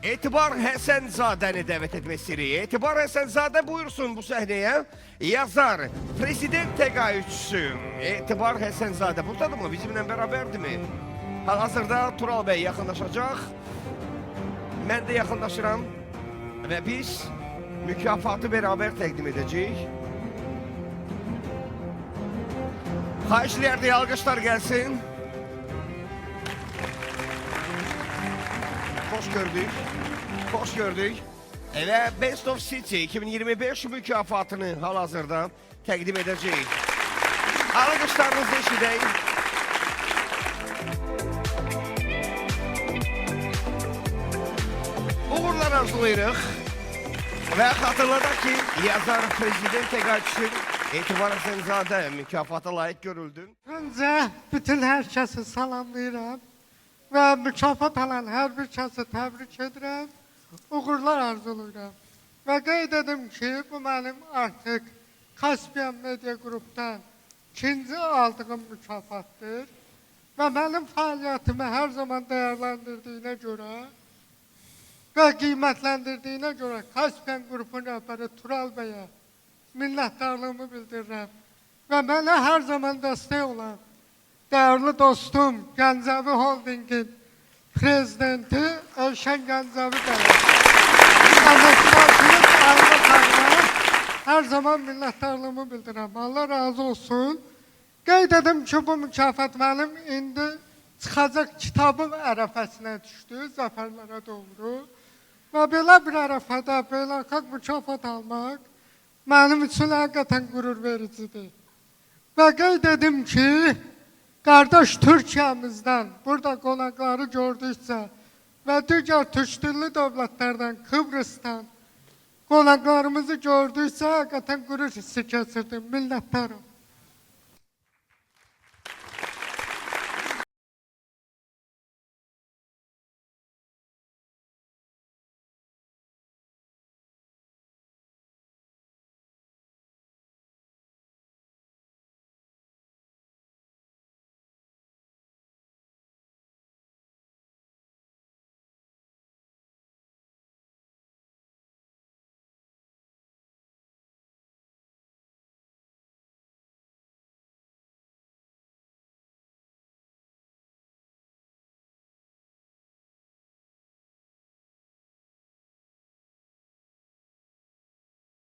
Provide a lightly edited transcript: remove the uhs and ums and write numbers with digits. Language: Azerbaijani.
Etibar Həsənzadəni dəvət etmək istəyirik. Etibar Həsənzadə buyursun bu səhnəyə. Yazar, prezident təqaüdçüsü Etibar Həsənzadə buradadır mı? Bizimlə bərabərdirmi? Hal-hazırda Tural bəy yaxınlaşacaq. Mən də yaxınlaşıram. Və biz mükafatı bərabər təqdim edəcəyik. Xahişlərdə alqışlar gəlsin. Hoş gördük. Hoş gördük. Ve Best of City 2025 mükafatını hal-hazırda təqdim edəcəyik. Alqışlarınızı eşidək. Uğurlar arzulayırıq. Və xatırladaq ki, yazar prezident təqaüdçüsü Etibar Həsənzadə mükafata layiq görüldü. Öncə bütün hər kəsi salamlayıram. Və mükafat alan hər bir kəsi təbrik edirəm, uğurlar arzulayıram. Və qeyd edim ki, bu mənim artıq Kaspiyan Media Qrupdan ikinci aldığım mükafatdır. Və mənim fəaliyyətimi hər zaman dəyərləndirdiyinə görə və qiymətləndirdiyinə görə Kaspiyan Qrupun rəhbəri Tural bəyə minnətdarlığımı bildirirəm. Və mənə hər zaman dəstək olan değerli dostum, Gəncəvi Holding'in prezidenti Elşən Gəncəvi bəy. Əməkdaşlıq ayrı xanıma hər zaman minnətdarlığımı bildirirəm. Allah razı olsun. Qeyd edim ki, bu mükafat mənim indi çıxacaq kitabım ərəfəsinə düşdü, zəfərlərə doğru. Və belə bir ərəfədə beynəlxalq mükafat almaq mənim üçün həqiqətən qürur vericidir. Və qeyd edim ki, qardaş Türkiyəmizdən burada qonaqları gördükcə və digər türk dilli dövlətlərdən, Kıbrısdan qonaqlarımızı gördükcə həqiqətən qürur hissi keçirdim, minnətdarım.